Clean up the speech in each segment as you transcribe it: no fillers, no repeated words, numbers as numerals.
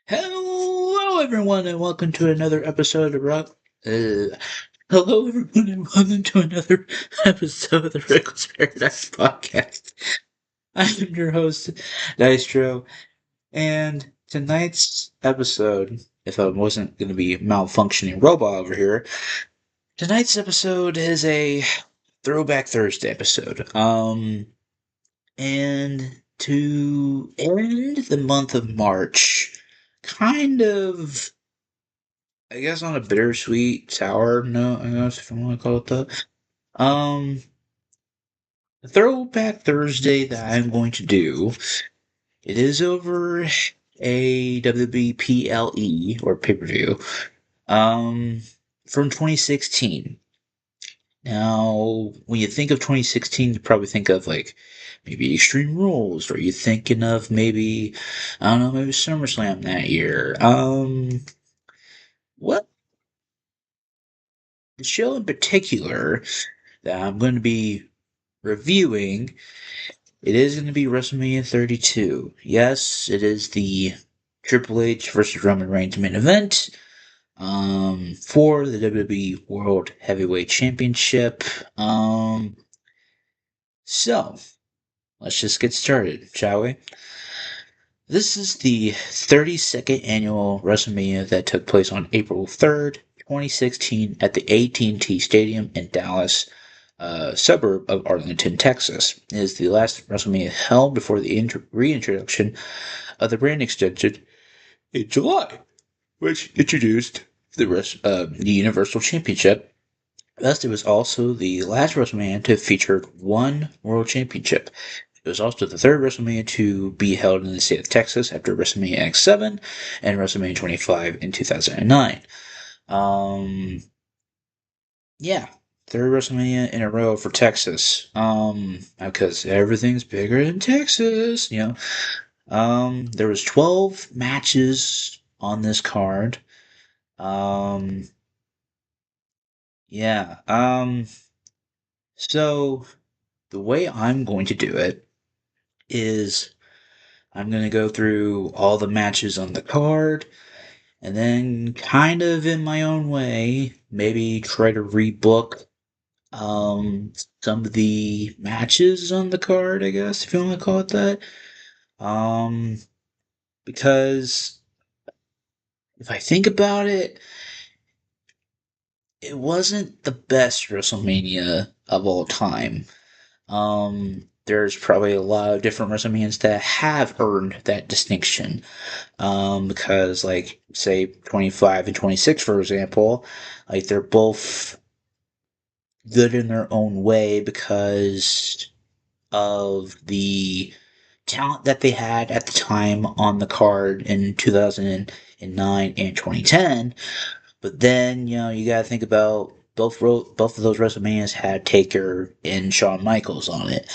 Hello, everyone, and welcome to another episode of Hello, everyone, and welcome to another episode of the Reckless Paradise Podcast. I am your host, Dystro, and tonight's episode, if I wasn't going to be malfunctioning robot over here, tonight's episode is a Throwback Thursday episode. And to end the month of March, kind of, I guess, on a bittersweet sour note, I guess, if you want to call it that. The Throwback Thursday that I'm going to do, it is over a WWPLE or pay-per-view, um, from 2016. Now, when you think of 2016, you probably think of like maybe Extreme Rules, or you thinking of maybe, I don't know, maybe SummerSlam that year. What the show in particular that I'm going to be reviewing, it is going to be WrestleMania 32. Yes, it is the Triple H versus Roman Reigns main event for the WWE World Heavyweight Championship. So let's just get started, shall we? This is the 32nd annual WrestleMania that took place on April 3rd, 2016 at the AT&T Stadium in Dallas, suburb of Arlington, Texas. It is the last WrestleMania held before the reintroduction of the brand extension in July, which introduced the Universal Championship. Thus, it was also the last WrestleMania to feature one World Championship. It was also the third WrestleMania to be held in the state of Texas after WrestleMania X7 and WrestleMania 25 in 2009. Yeah, third WrestleMania in a row for Texas. Because everything's bigger in Texas, you know. There was 12 matches on this card. Yeah. So the way I'm going to do it is I'm going to go through all the matches on the card and then kind of in my own way, maybe try to rebook some of the matches on the card, I guess, if you want to call it that. Um because if I think about it, it wasn't the best WrestleMania of all time. There's probably a lot of different WrestleManias that have earned that distinction. Because, like, say, 25 and 26, for example, like, they're both good in their own way because of the talent that they had at the time on the card in 2009 and 2010. But then, you gotta think about both of those WrestleManias had Taker and Shawn Michaels on it.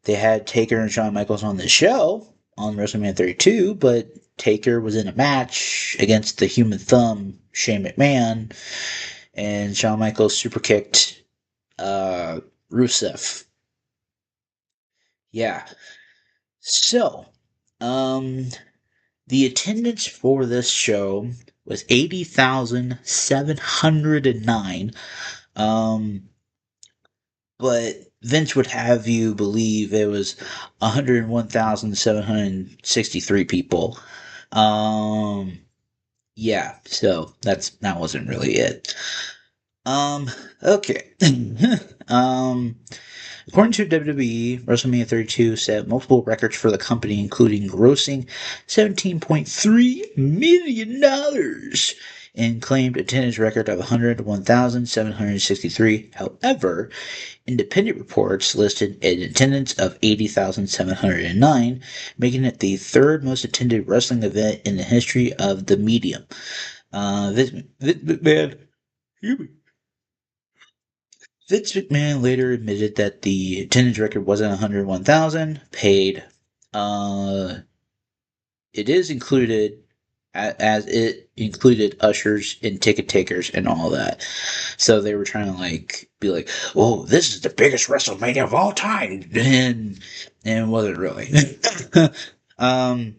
They had Taker and Shawn Michaels on the show on WrestleMania 32, but Taker was in a match against the Human Thumb, Shane McMahon, and Shawn Michaels super kicked Rusev. Yeah. So, the attendance for this show was 80,709. But Vince would have you believe it was 101,763 people. Yeah, so that wasn't really it. Okay. um, According to WWE, WrestleMania 32 set multiple records for the company, including grossing $17.3 million and claimed attendance record of 101,763. However, independent reports listed an attendance of 80,709, making it the third most attended wrestling event in the history of the medium. Vince McMahon later admitted that the attendance record wasn't 101,000 paid. It is included as it included ushers and ticket takers and all that. So they were trying to be like, "Oh, this is the biggest WrestleMania of all time," and it wasn't really. um,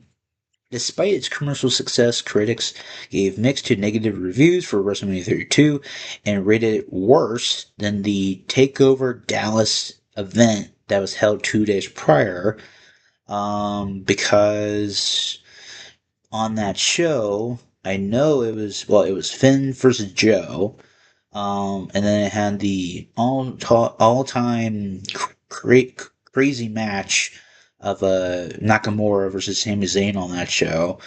Despite its commercial success, critics gave mixed to negative reviews for WrestleMania 32 and rated it worse than the TakeOver Dallas event that was held 2 days prior. Because on that show, I know it was Finn versus Joe, and then it had the all time crazy match of Nakamura versus Sami Zayn on that show.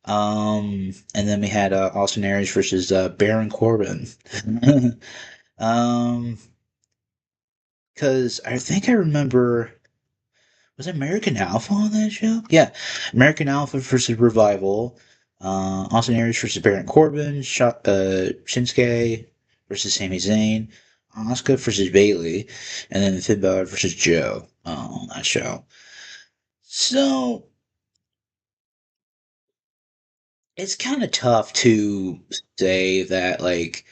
And then we had Austin Aries versus Baron Corbin. um, because I think I remember, was it American Alpha on that show? Yeah, American Alpha versus Revival. Austin Aries versus Baron Corbin. Shinsuke versus Sami Zayn. Asuka versus Bailey, and then Finn Balor versus Joe on that show. So it's kind of tough to say that like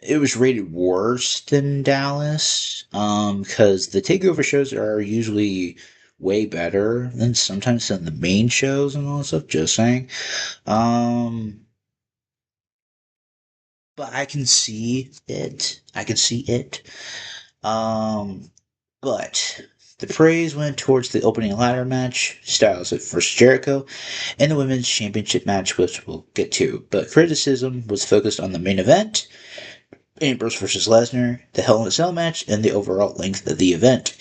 it was rated worse than Dallas, because the takeover shows are usually way better than sometimes than the main shows and all that stuff. Just saying. Um, but I can see it. I can see it. Um, but the praise went towards the opening ladder match, Styles versus Jericho, and the women's championship match, which we'll get to. But criticism was focused on the main event, Ambrose versus Lesnar, the Hell in a Cell match, and the overall length of the event.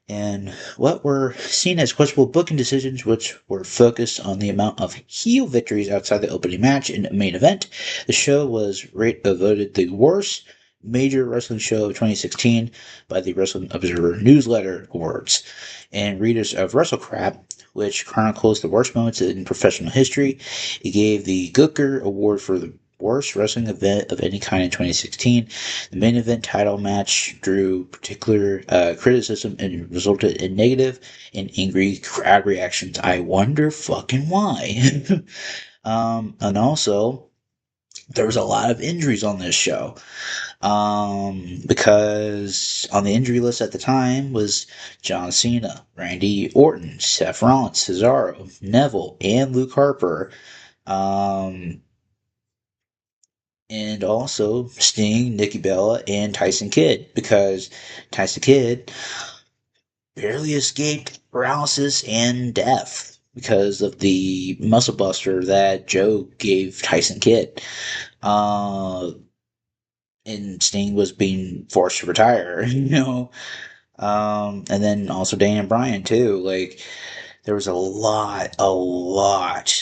And what were seen as questionable booking decisions, which were focused on the amount of heel victories outside the opening match and main event. The show was voted the worst major wrestling show of 2016 by the Wrestling Observer Newsletter Awards. And readers of WrestleCrap, which chronicles the worst moments in professional history, it gave the Gooker Award for the worst wrestling event of any kind in 2016. The main event title match drew particular criticism and resulted in negative and angry crowd reactions. I wonder fucking why. And also, there was a lot of injuries on this show. Because on the injury list at the time was John Cena, Randy Orton, Seth Rollins, Cesaro, Neville, and Luke Harper. Um, and also Sting, Nikki Bella, and Tyson Kidd, because Tyson Kidd barely escaped paralysis and death because of the muscle buster that Joe gave Tyson Kidd. Uh, and Sting was being forced to retire, you know. And then also Daniel Bryan too. Like there was a lot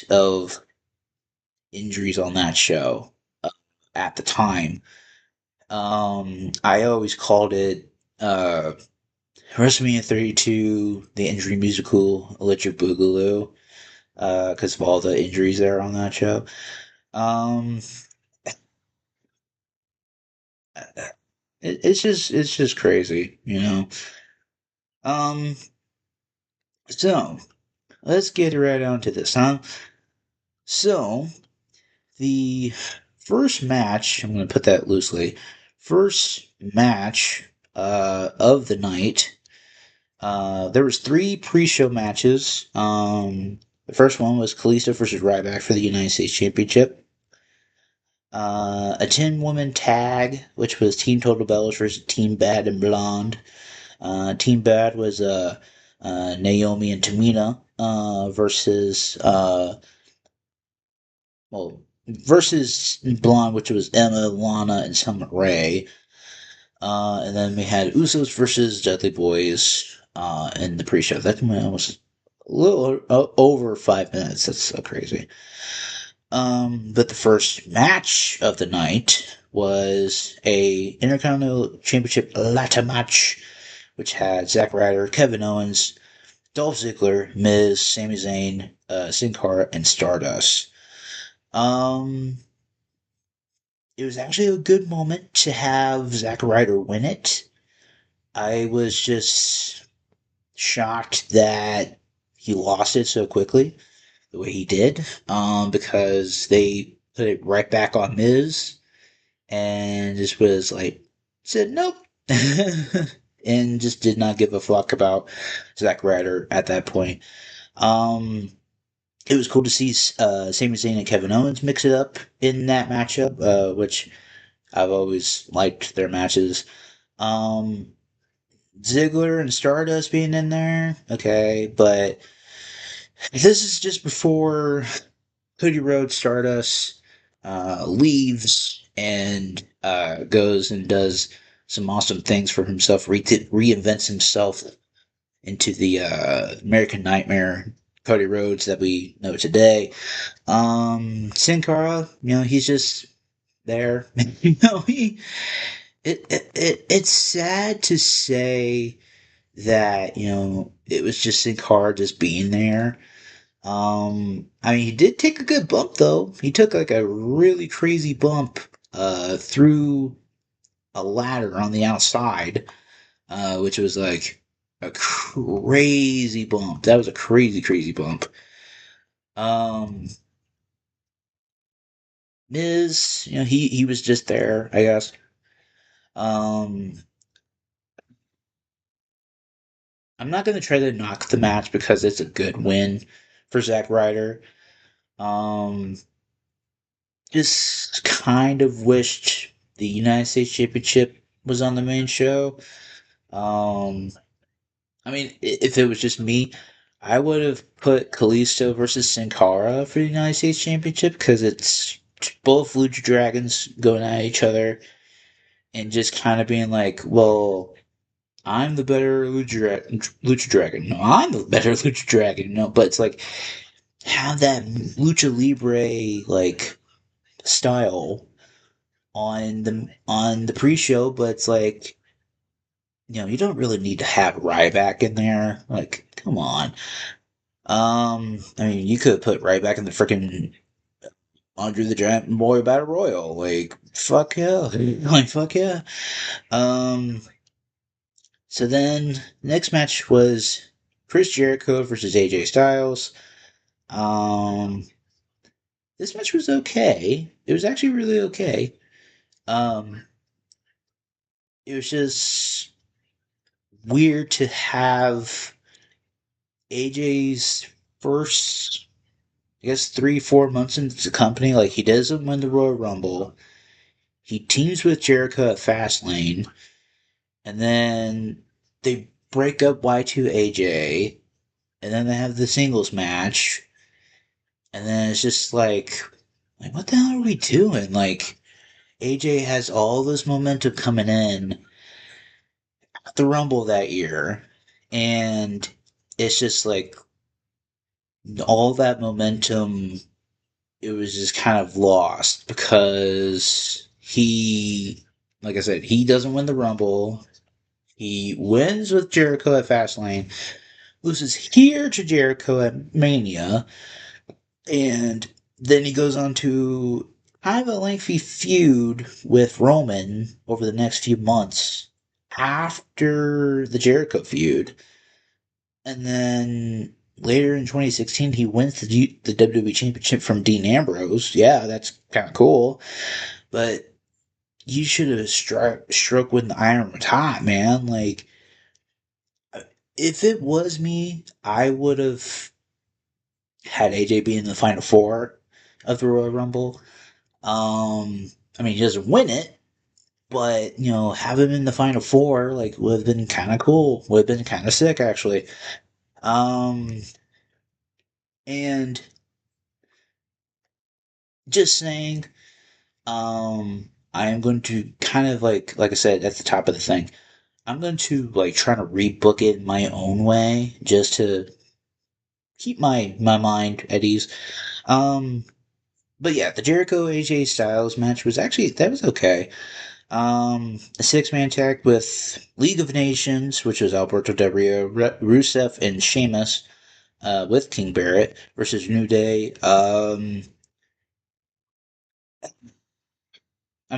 of injuries on that show at the time. I always called it WrestleMania 32, the injury musical, Electric Boogaloo, because of all the injuries there on that show. Um, it's just crazy, you know. Um, so let's get right on to this, huh? So the first match, I'm going to put that loosely. First match of the night. There was three pre-show matches. The first one was Kalisto versus Ryback for the United States Championship. A 10-woman tag, which was Team Total Bellas versus Team Bad and Blonde. Team Bad was Naomi and Tamina versus versus Blonde, which was Emma, Lana, and Summer Rae. And then we had Usos versus Dudley Boys in the pre-show. That was a little over 5 minutes. That's so crazy. But the first match of the night was a Intercontinental Championship ladder match, which had Zack Ryder, Kevin Owens, Dolph Ziggler, Miz, Sami Zayn, Sin Cara, and Stardust. Um, it was actually a good moment to have Zack Ryder win it. I was just shocked that he lost it so quickly, the way he did, because they put it right back on Miz, and just was like, said nope, and just did not give a fuck about Zack Ryder at that point. Um, it was cool to see Sami Zayn and Kevin Owens mix it up in that matchup, which I've always liked their matches. Um, Ziggler and Stardust being in there, okay, but this is just before Cody Rhodes Stardust leaves and goes and does some awesome things for himself, reinvents himself into the American Nightmare Cody Rhodes that we know today. Sin Cara, he's just there. He it's sad to say that it was just Sin Cara just being there. I mean, he did take a good bump though. He took like a really crazy bump through a ladder on the outside, which was like a crazy bump. That was a crazy, crazy bump. Um, Miz, he was just there, I guess. Um, I'm not gonna try to knock the match because it's a good win for Zack Ryder. Um, just kind of wished the United States Championship was on the main show. Um, I mean, if it was just me, I would have put Kalisto versus Sin Cara for the United States Championship because it's both Lucha Dragons going at each other and just kind of being like, well, I'm the better Lucha Dragon. No, I'm the better Lucha Dragon. No, but it's like have that Lucha Libre like style on the pre-show, but it's like you don't really need to have Ryback in there. Like, come on. I mean, you could put Ryback in the freaking Andre the Giant Boy Battle Royal. Like, fuck yeah. Like, fuck yeah. Um, so then, next match was Chris Jericho versus AJ Styles. Um, this match was okay. It was actually really okay. Um, it was just weird to have AJ's first, I guess, 3, 4 months into the company. Like, he doesn't win the Royal Rumble. He teams with Jericho at Fastlane, and then they break up Y2 AJ, and then they have the singles match, and then it's just like what the hell are we doing? Like, AJ has all this momentum coming in at the Rumble that year, and it's just like all that momentum, it was just kind of lost because like I said, he doesn't win the Rumble. He wins with Jericho at Fastlane, loses here to Jericho at Mania, and then he goes on to kind of a lengthy feud with Roman over the next few months after the Jericho feud. And then later in 2016, he wins the WWE Championship from Dean Ambrose. Yeah, that's kind of cool. But you should have struck when the iron was hot, man. Like, if it was me, I would have had AJ be in the final four of the Royal Rumble. I mean, he doesn't win it, but have him in the final four like would have been kind of cool. Would have been kind of sick, actually. Um, and just saying, I am going to kind of like I said at the top of the thing. I'm going to like try to rebook it my own way just to keep my mind at ease. Um, but yeah, the Jericho AJ Styles match was actually that was okay. A six-man tag with League of Nations, which was Alberto Del Rio, Rusev, and Sheamus, with King Barrett versus New Day. I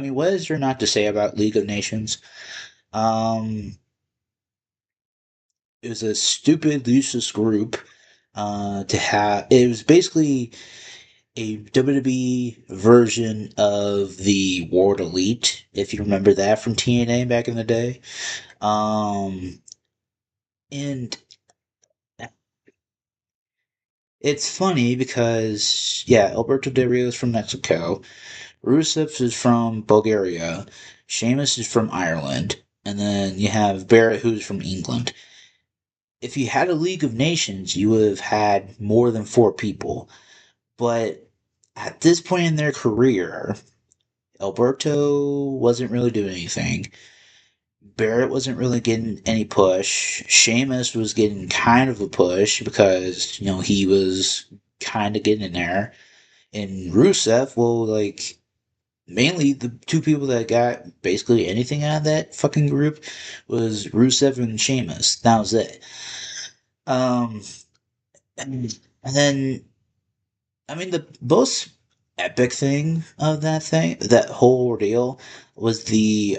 mean, what is there not to say about League of Nations? Um, it was a stupid, useless group. To have it was basically a WWE version of the World Elite, if you remember that from TNA back in the day. Um, and it's funny because yeah, Alberto Del Rio is from Mexico, Rusev is from Bulgaria, Sheamus is from Ireland, and then you have Barrett who's from England. If you had a League of Nations, you would have had more than four people. But at this point in their career, Alberto wasn't really doing anything. Barrett wasn't really getting any push. Sheamus was getting kind of a push because, he was kind of getting in there. And Rusev, well, like, mainly the two people that got basically anything out of that fucking group was Rusev and Sheamus. That was it. Um, and then I mean, the most epic thing of that whole ordeal, was the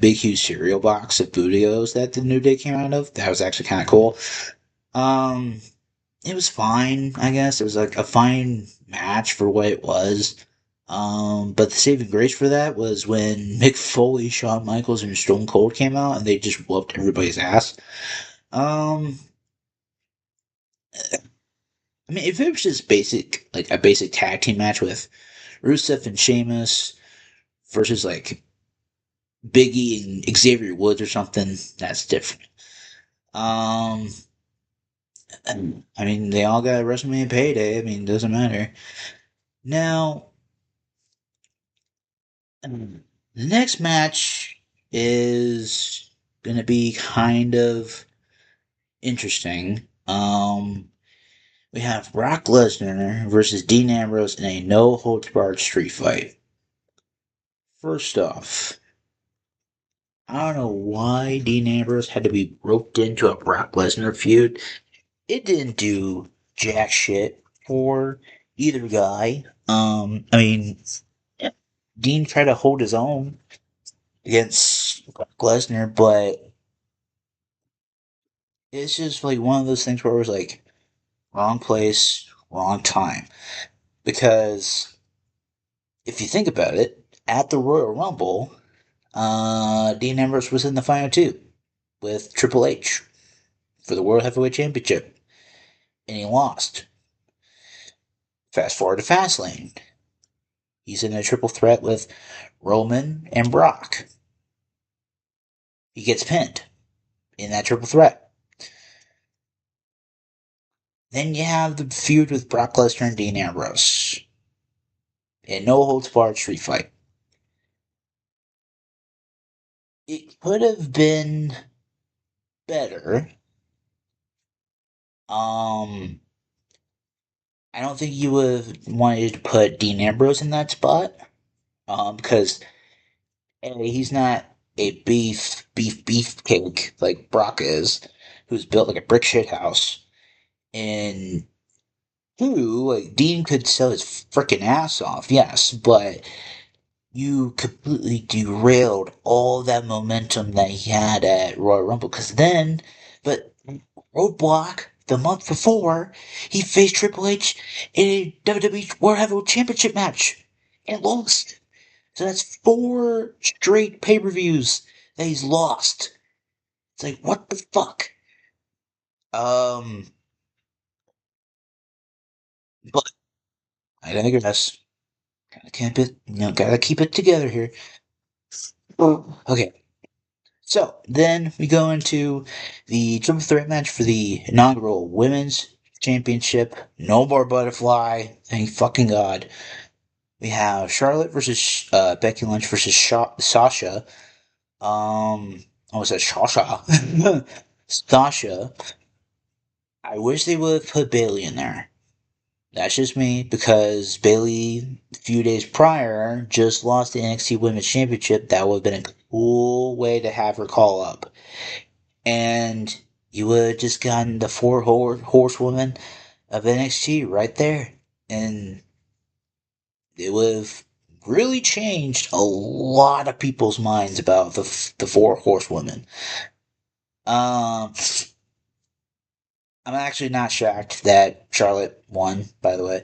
big, huge cereal box of Bootios that the New Day came out of. That was actually kind of cool. Um, it was fine, I guess. It was like a fine match for what it was. But the saving grace for that was when Mick Foley, Shawn Michaels, and Stone Cold came out, and they just whooped everybody's ass. Um, I mean, if it was just like a basic tag team match with Rusev and Sheamus versus like Biggie and Xavier Woods or something, that's different. Um, I mean, they all got a WrestleMania payday. I mean, it doesn't matter. Now, the next match is gonna be kind of interesting. We have Brock Lesnar versus Dean Ambrose in a no holds barred street fight. First off, I don't know why Dean Ambrose had to be roped into a Brock Lesnar feud. It didn't do jack shit for either guy. I mean, yeah, Dean tried to hold his own against Brock Lesnar, but it's just like one of those things where it was like wrong place, wrong time. Because if you think about it, at the Royal Rumble, Dean Ambrose was in the final two with Triple H for the World Heavyweight Championship, and he lost. Fast forward to Fastlane. He's in a triple threat with Roman and Brock. He gets pinned in that triple threat. Then you have the feud with Brock Lesnar and Dean Ambrose. In no holds barred street fight. It could have been better. Um, I don't think you would have wanted to put Dean Ambrose in that spot. Because A, he's not a beef cake like Brock is, who's built like a brick shit house. And two, like Dean could sell his freaking ass off, yes, but you completely derailed all that momentum that he had at Royal Rumble. Because then, but Roadblock the month before, he faced Triple H in a WWE World Heavyweight Championship match and lost. So that's four straight pay-per-views that he's lost. It's like, what the fuck? Um, but I digress. Gotta keep it together here. Okay, so then we go into the triple threat match for the inaugural women's championship. No more butterfly. Thank fucking God. We have Charlotte versus Becky Lynch versus Sasha. I almost said Sasha. Sasha. I wish they would have put Bailey in there. That's just me because Bailey, a few days prior, just lost the NXT Women's Championship. That would have been a cool way to have her call up. And you would have just gotten the four horsewomen of NXT right there. And it would have really changed a lot of people's minds about the four horsewomen. Um, I'm actually not shocked that Charlotte won, by the way,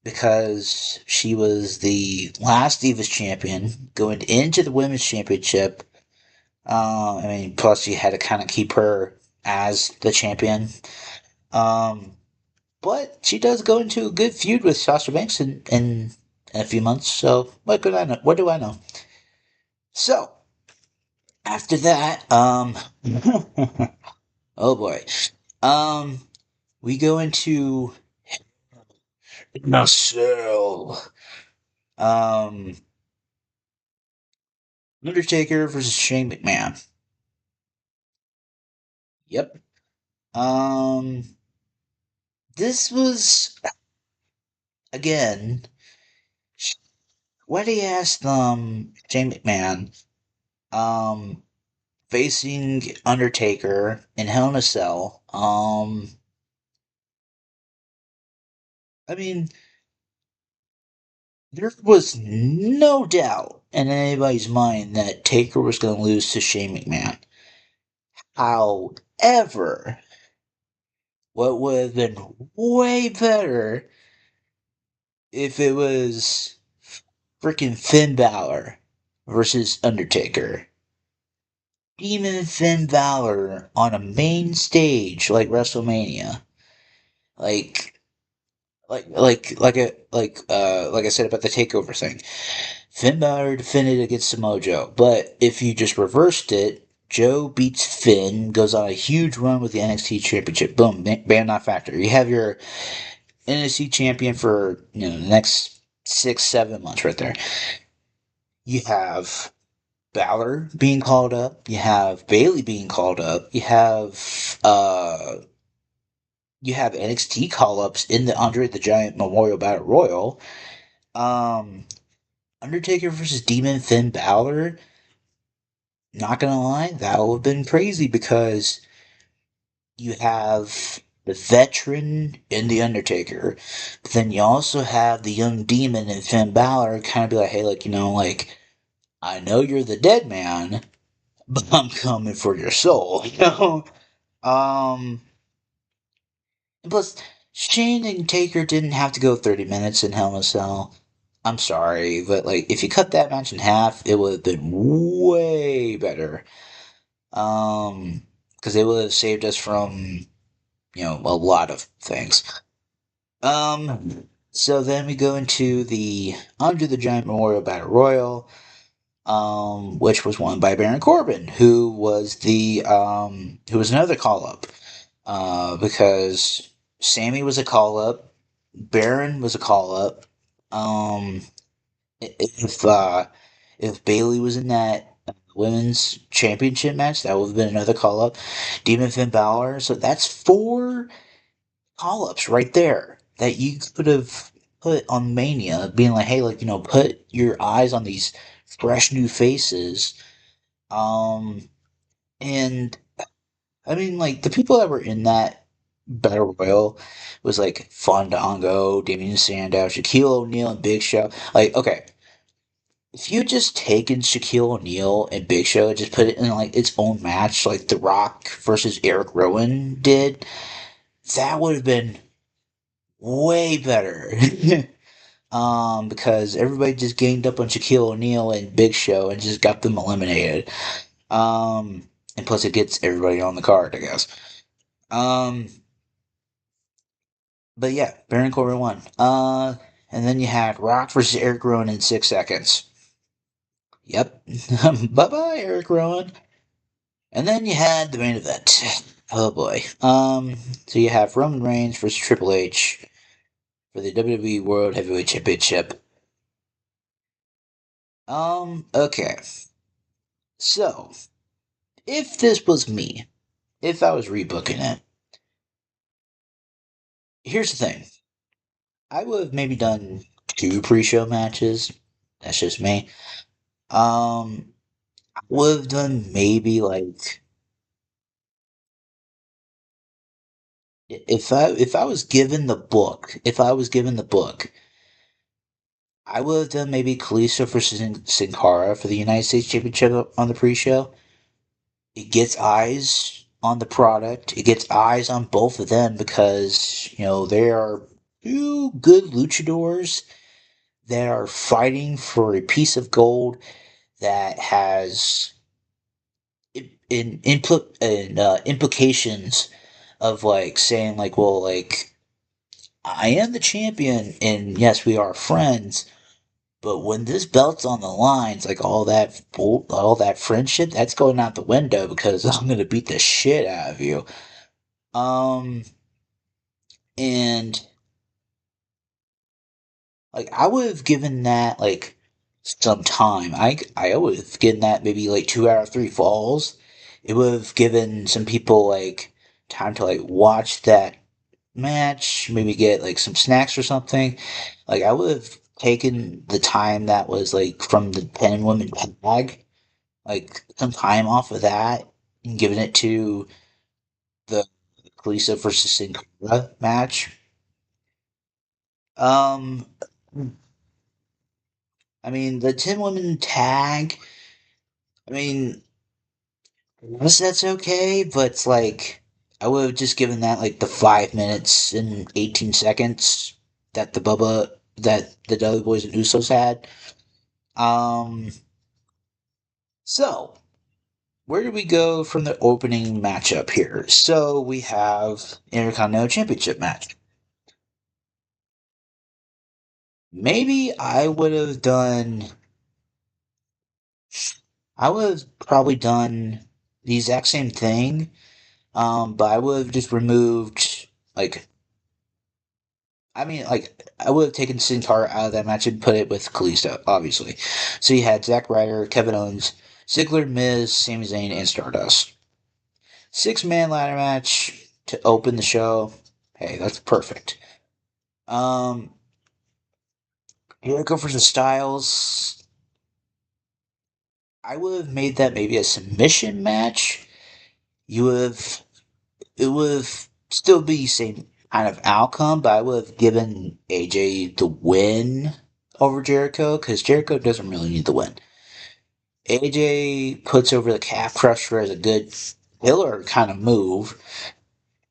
because she was the last Divas champion going into the Women's Championship. I mean, plus you had to kind of keep her as the champion. Um, But she does go into a good feud with Sasha Banks in a few months. So what could I know? What do I know? So after that, oh boy, um, we go into the cell. Um, Undertaker versus Shane McMahon. Yep. Um, this was again. Why do you ask Shane McMahon facing Undertaker in Hell in a Cell? I mean, there was no doubt in anybody's mind that Taker was going to lose to Shane McMahon. However, what would have been way better if it was freaking Finn Balor versus Undertaker. Demon Finn Balor on a main stage like WrestleMania. Like like I said about the takeover thing. Finn Balor defended against Samoa Joe, but if you just reversed it, Joe beats Finn, goes on a huge run with the NXT Championship. Boom, ban not factor. You have your NXT champion for the next 6-7 months right there. You have Balor being called up. You have Bailey being called up. You have NXT call ups in the Andre the Giant Memorial Battle Royal. Um, Undertaker versus Demon Finn Balor. Not gonna lie, that would have been crazy because you have the veteran in the Undertaker, but then you also have the young demon in Finn Balor kind of be like, hey, like, like, I know you're the dead man, but I'm coming for your soul, Um, and plus, Shane and Taker didn't have to go 30 minutes in Hell in a Cell. I'm sorry, but like, if you cut that match in half, it would have been way better. Because it would have saved us from, a lot of things. So then we go into the Under the Giant Memorial Battle Royal, which was won by Baron Corbin, who was another call up, because Sammy was a call up, Baron was a call up. Um, if if Bailey was in that women's championship match, that would have been another call up. Demon Finn Balor. So that's four call ups right there that you could have put on Mania, being like, hey, like, put your eyes on these fresh new faces. Um, and I mean, like, the people that were in that Battle Royal was like Fandango, Damien Sandow, Shaquille O'Neal, and Big Show. Like, okay, if you just taken Shaquille O'Neal and Big Show and just put it in like its own match, like The Rock versus Eric Rowan did, that would have been way better. Because everybody just ganged up on Shaquille O'Neal and Big Show and just got them eliminated. And plus it gets everybody on the card, I guess. Um, but yeah, Baron Corbin won. And then you had Rock versus Eric Rowan in 6 seconds. Yep. Bye bye, Eric Rowan. And then you had the main event. Oh boy. So you have Roman Reigns versus Triple H for the WWE World Heavyweight Championship. Okay. So, if this was me, if I was rebooking it, here's the thing. I would have maybe done two pre-show matches. That's just me. I would have done maybe like if I was given the book, I would have done maybe Kalisto versus Sin Cara for the United States Championship on the pre-show. It gets eyes on the product. It gets eyes on both of them because they are two good luchadors that are fighting for a piece of gold that has implications of like saying like, well, like, I am the champion, and yes, we are friends. But when this belt's on the lines, like all that friendship, that's going out the window because I'm gonna beat the shit out of you. Um, and like I would have given that like some time. I would have given that maybe like 2 out of 3 falls. It would have given some people like time to like watch that match, maybe get like some snacks or something. Like I would have taken the time that was like from the 10 women tag, like some time off of that and given it to the Kalisa versus Sin Cara match. Um, I mean the 10 women tag. I mean, I guess that's okay, but it's like I would have just given that like the 5 minutes and 18 seconds that the Dudley Boys and Usos had. Um, so where do we go from the opening matchup here? So we have Intercontinental Championship match. Maybe I would have probably done the exact same thing, but I would have just removed like I would have taken Sin Cara out of that match and put it with Kalisto, obviously. So you had Zack Ryder, Kevin Owens, Ziggler, Miz, Sami Zayn, and Stardust. 6-man ladder match to open the show. Hey, that's perfect. Um, Jericho versus Styles. I would have made that maybe a submission match. You would have it would have still be same kind of outcome, but I would have given AJ the win over Jericho because Jericho doesn't really need the win. AJ puts over the calf crusher as a good killer kind of move,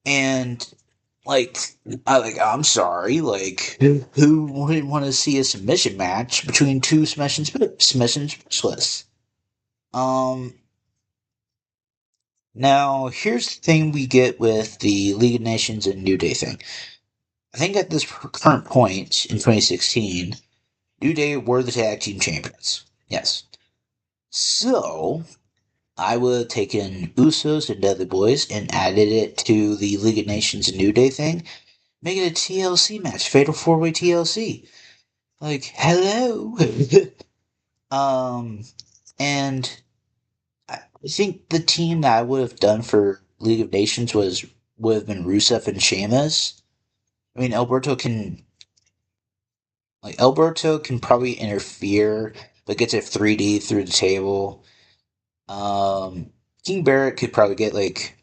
and like I'm sorry, like who wouldn't want to see a submission match between two submission specialists? Um, Now here's the thing we get with the League of Nations and New Day thing. I think at this current point in 2016, New Day were the tag team champions. Yes. So I would have taken Usos and Dudley Boys and added it to the League of Nations and New Day thing, make it a TLC match, Fatal 4-Way TLC. Like, hello. um, and I think the team that I would have done for League of Nations would have been Rusev and Sheamus. I mean, Alberto can probably interfere, but gets a 3D through the table. King Barrett could probably get like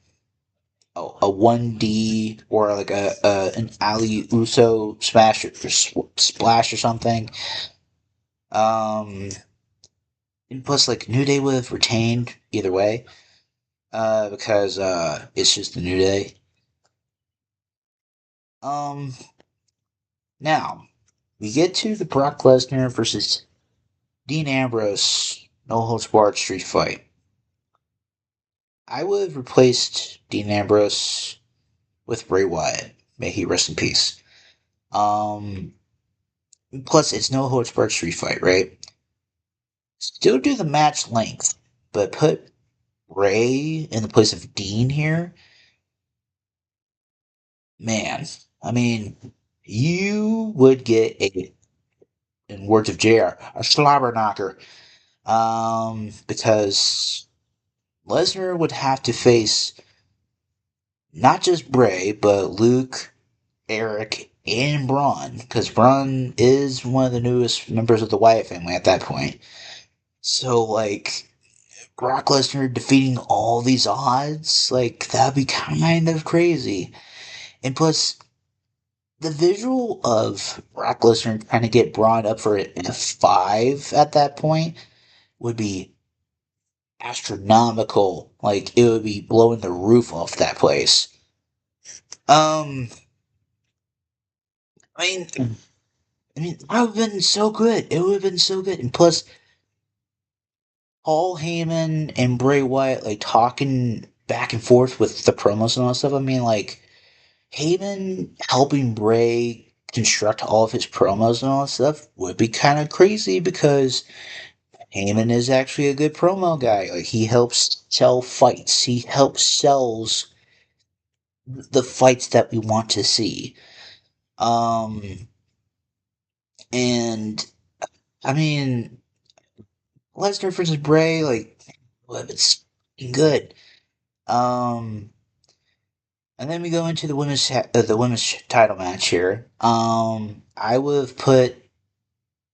a 1D or like a an Ali Uso splash or something. Um, and plus, like New Day would have retained either way, because it's just the New Day. Um, Now we get to the Brock Lesnar versus Dean Ambrose no holds barred street fight. I would have replaced Dean Ambrose with Bray Wyatt. May he rest in peace. Um, Plus it's no holds barred street fight, right? Still do the match length, but put Bray in the place of Dean here. Man, I mean, you would get in words of JR, a slobber knocker. Because Lesnar would have to face not just Bray, but Luke, Eric, and Braun, because Braun is one of the newest members of the Wyatt family at that point. So, like, Brock Lesnar defeating all these odds, like, that'd be kind of crazy. And plus, the visual of Brock Lesnar trying to get Braun up for an F5 at that point would be astronomical. Like, it would be blowing the roof off that place. Um, I mean, that would have been so good. It would have been so good. And plus, Paul Heyman and Bray Wyatt, like, talking back and forth with the promos and all that stuff. I mean, like, Heyman helping Bray construct all of his promos and all that stuff would be kind of crazy because Heyman is actually a good promo guy. Like he helps sell fights. He helps sells the fights that we want to see. Um, and I mean, Lesnar versus Bray, like, well, it's good. Um, and then we go into the women's title match here. I would have put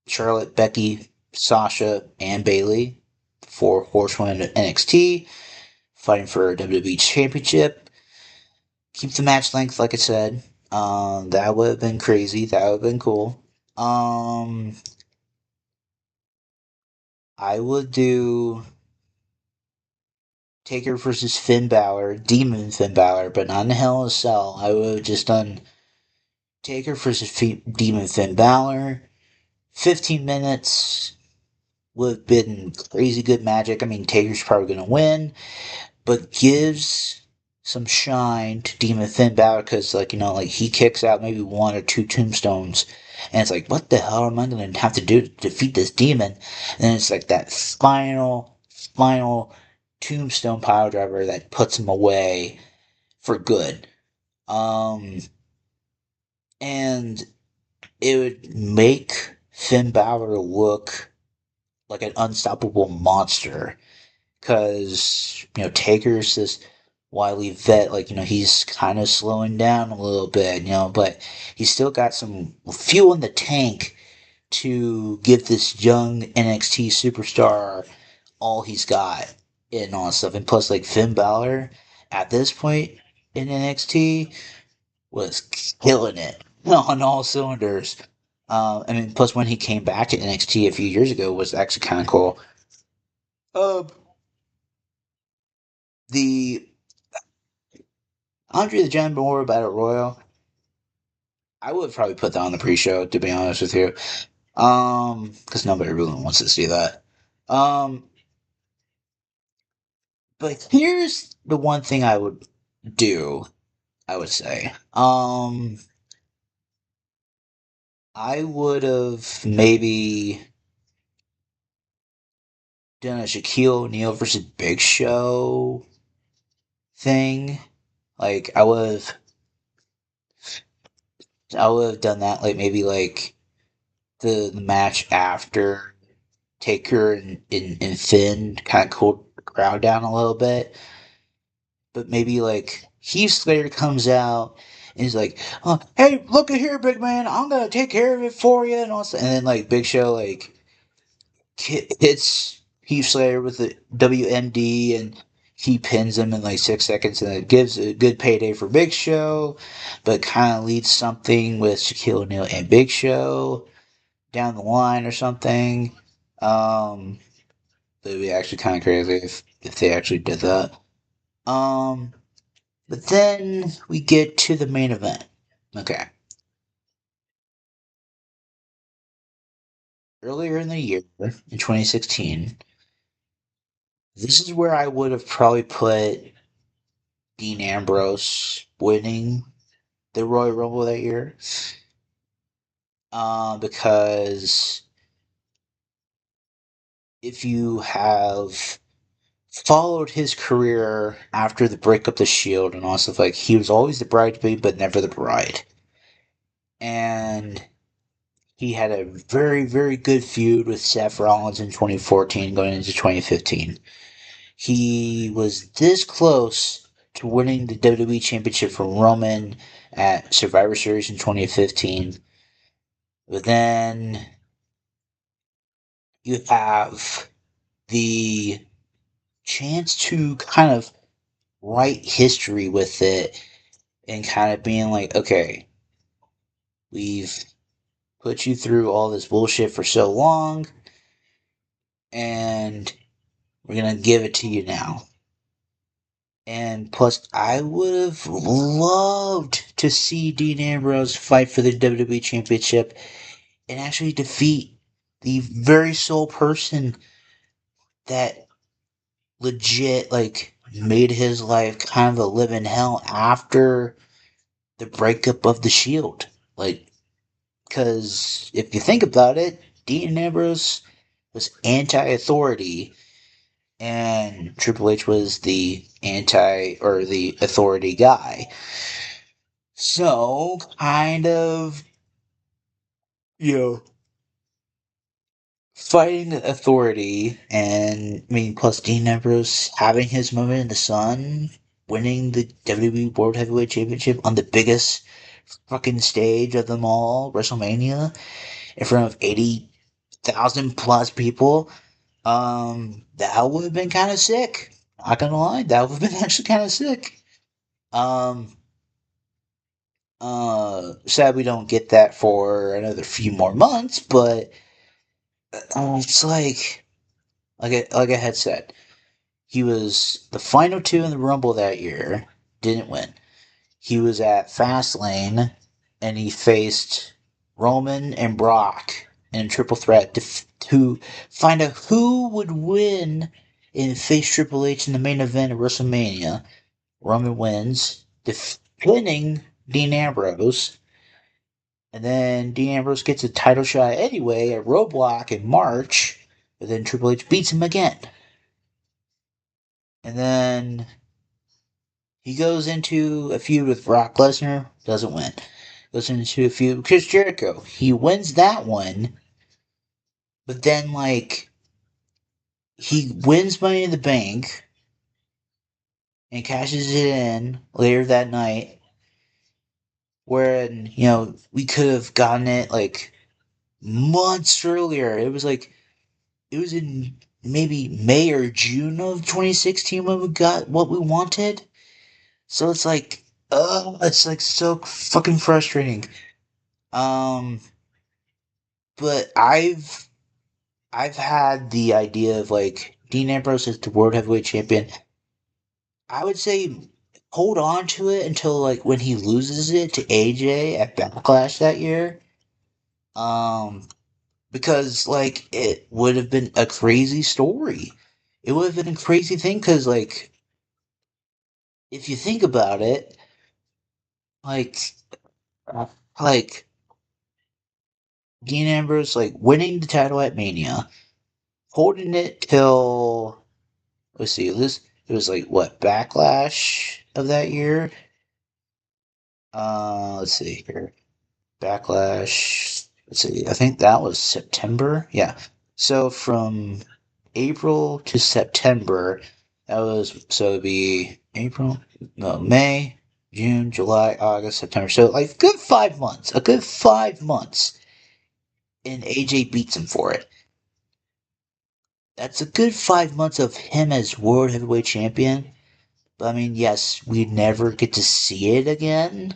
Charlotte, Becky, Sasha, and Bailey for Horsewomen of NXT fighting for a WWE Championship. Keep the match length, like I said. That would have been crazy. That would have been cool. Um, I would do Taker versus Finn Balor, Demon Finn Balor, but not in Hell in a Cell. I would have just done Taker versus Demon Finn Balor. 15 minutes would have been crazy good magic. I mean, Taker's probably going to win, but gives some shine to Demon Finn Balor because, like, like he kicks out maybe one or two tombstones, and it's like, what the hell am I going to have to do to defeat this demon? And then it's like that final tombstone pile driver that puts him away for good. Um, and it would make Finn Balor look like an unstoppable monster because Taker's this wily vet, like he's kind of slowing down a little bit, but he's still got some fuel in the tank to give this young NXT superstar all he's got and all that stuff. And plus, like Finn Balor at this point in NXT was killing it on all cylinders. I mean, plus when he came back to NXT a few years ago was actually kind of cool. Uh, the Andre the Giant Memorial Battle Royal. I would probably put that on the pre-show, to be honest with you. Because nobody really wants to see that. Um, but here's the one thing I would do. I would say. I would have maybe done a Shaquille O'Neal versus Big Show thing. Like I would have done that. Like maybe like the match after Taker and Finn kind of cooled the crowd down a little bit. But maybe like Heath Slater comes out and he's like, oh, "Hey, look at here, big man! I'm gonna take care of it for you," and all that. And then like Big Show like hits Heath Slater with the WMD and he pins him in like 6 seconds, and it gives a good payday for Big Show, but kind of leads something with Shaquille O'Neal and Big Show down the line or something. Um, it would be actually kind of crazy if they actually did that. Um, but then we get to the main event. Okay. Earlier in the year, in 2016, this is where I would have probably put Dean Ambrose winning the Royal Rumble that year. Because if you have followed his career after the breakup of the Shield and all stuff, like he was always the bridesmaid but never the bride. And he had a very, very good feud with Seth Rollins in 2014 going into 2015. He was this close to winning the WWE Championship from Roman at Survivor Series in 2015. But then you have the chance to kind of write history with it and kind of being like, okay, we've put you through all this bullshit for so long, and we're gonna give it to you now. And plus, I would have loved to see Dean Ambrose fight for the WWE Championship and actually defeat the very sole person that legit, like, made his life kind of a living hell after the breakup of the Shield. Like, because if you think about it, Dean Ambrose was anti-authority, and Triple H was the anti or the authority guy. So, kind of, you know, fighting the authority, and I mean, plus Dean Ambrose having his moment in the sun, winning the WWE World Heavyweight Championship on the biggest fucking stage of them all, WrestleMania, in front of 80,000 plus people. That would have been kind of sick. Not gonna lie, that would have been actually kind of sick. Um, Sad we don't get that for another few more months, but it's like I had said, he was the final two in the Rumble that year, didn't win. He was at Fastlane, and he faced Roman and Brock in a triple threat to find out who would win and face Triple H in the main event of WrestleMania. Roman wins, pinning Dean Ambrose, and then Dean Ambrose gets a title shot anyway at Roadblock in March, but then Triple H beats him again. And then he goes into a feud with Brock Lesnar, doesn't win. Goes into a feud with Chris Jericho. He wins that one, but then, like, he wins Money in the Bank and cashes it in later that night, wherein, we could have gotten it, like, months earlier. It was in maybe May or June of 2016 when we got what we wanted. So it's like so fucking frustrating. Um, but I've had the idea of like Dean Ambrose as the world heavyweight champion. I would say hold on to it until like when he loses it to AJ at Backlash that year. Um, because like it would have been a crazy story. It would have been a crazy thing because like if you think about it, like uh, like Dean Ambrose like winning the title at Mania, holding it till let's see, this it was like what Backlash of that year. Let's see here, Backlash. Let's see, I think that was September. Yeah, so from April to September, that was so it'd be April, no May, June, July, August, September. So like good 5 months, a good 5 months, and AJ beats him for it. That's a good 5 months of him as world heavyweight champion. But I mean, yes, we never get to see it again.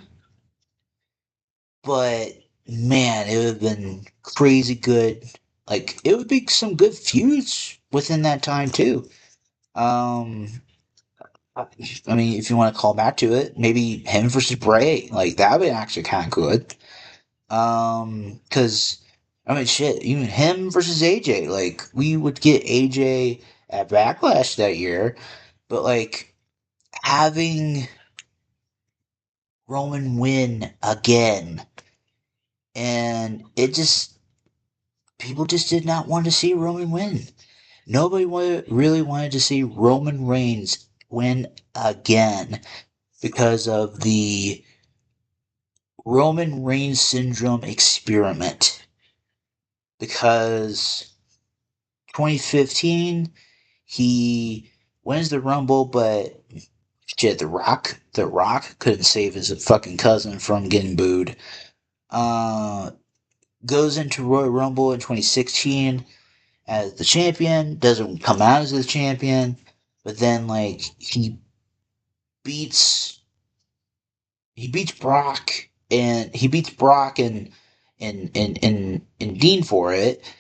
But man, it would have been crazy good. Like it would be some good feuds within that time too. Um, I mean, if you want to call back to it, maybe him versus Bray, like that would be actually kind of good. Because I mean, shit, even him versus AJ, like we would get AJ at Backlash that year, but like having Roman win again, and it just people just did not want to see Roman win. Nobody really wanted to see Roman Reigns win again because of the Roman Reigns syndrome experiment. Because 2015, he wins the Rumble, but shit, The Rock couldn't save his fucking cousin from getting booed. Uh, Goes into Royal Rumble in 2016 as the champion, doesn't come out as the champion, but then like beats he beats Brock and he beats Brock and Dean for it.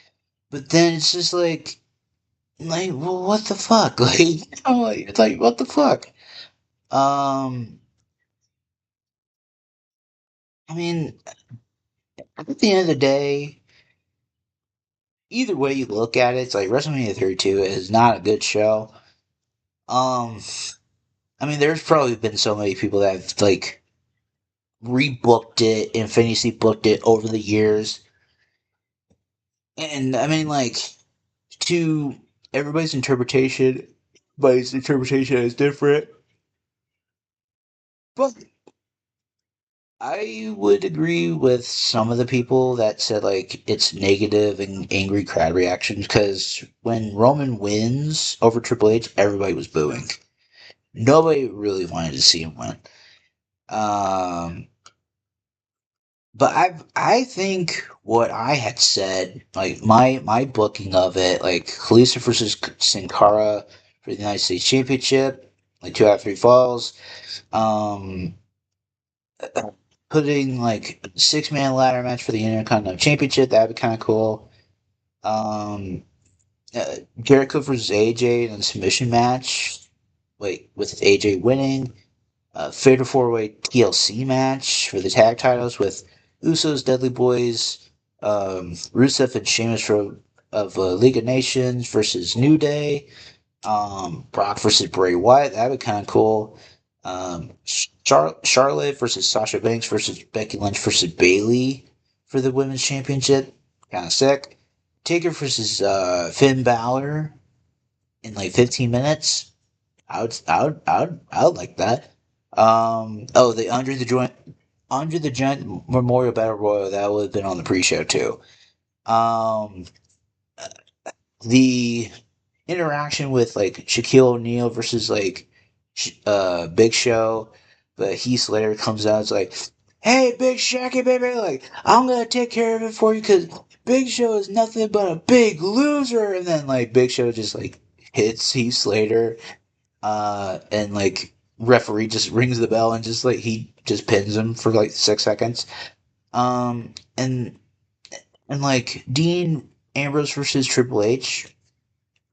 But then it's just well, what the fuck? It's like what the fuck? Um, I mean, at the end of the day, either way you look at it, it's like WrestleMania 32 is not a good show. Um, I mean, there's probably been so many people that have rebooked it and fantasy booked it over the years. And I mean, like, to everybody's interpretation is different. But I would agree with some of the people that said like it's negative and angry crowd reactions because when Roman wins over Triple H, everybody was booing. Nobody really wanted to see him win. Um, but I think what I had said, like my booking of it, like Khalisa versus Sin Cara for the United States Championship, like 2 out of 3 falls. Um, putting like 6 man ladder match for the Intercontinental Championship. That'd be kind of cool. Um, Jericho versus AJ in a submission match. Wait, with AJ winning. Fatal 4-way TLC match for the tag titles with Usos, Dudley Boys, Rusev and Sheamus of League of Nations versus New Day. Brock versus Bray Wyatt. That'd be kind of cool. Charlotte versus Sasha Banks versus Becky Lynch versus Bailey for the women's championship. Kind of sick. Taker versus Finn Balor in like 15 minutes. I would like that. Oh, the Under the Joint Memorial Battle Royal that would have been on the pre-show too. Um, the interaction with like Shaquille O'Neal versus like Big Show, but Heath Slater comes out. It's like, "Hey, Big Shacky baby, like I'm gonna take care of it for you because Big Show is nothing but a big loser." And then like Big Show just like hits Heath Slater, and like referee just rings the bell and just like he just pins him for like 6 seconds. Um, and and like Dean Ambrose versus Triple H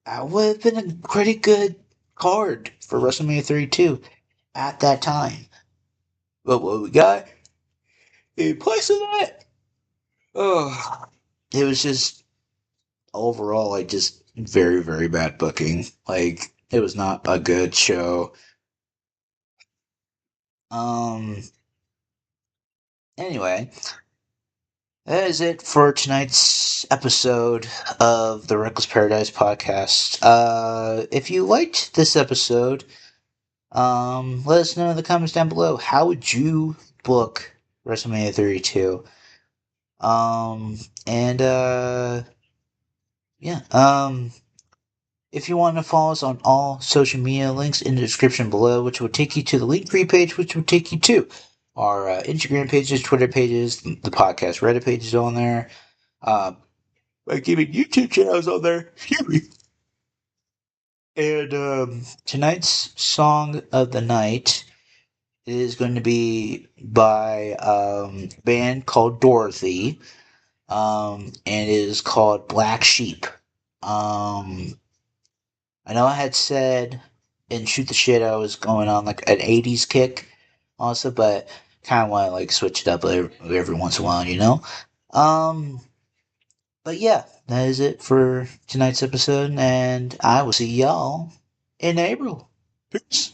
that would have been a pretty good card for WrestleMania 32 at that time. But what we got in place of that, oh, it was just overall like just very very bad booking. Like it was not a good show. Um. Anyway, that is it for tonight's episode of the Reckless Paradise podcast. If you liked this episode, let us know in the comments down below. How would you book WrestleMania 32? And yeah. If you want to follow us on all social media, links in the description below, which will take you to the Linktree page, which will take you to our Instagram pages, Twitter pages, the podcast Reddit pages on there. Like even YouTube channels on there. Excuse me. And tonight's song of the night is going to be by a band called Dorothy, and it is called Black Sheep. I know I had said in Shoot the Shit I was going on like an 80s kick also, but kind of want to like switch it up every once in a while, you know? Um, but yeah, that is it for tonight's episode, and I will see y'all in April. Peace.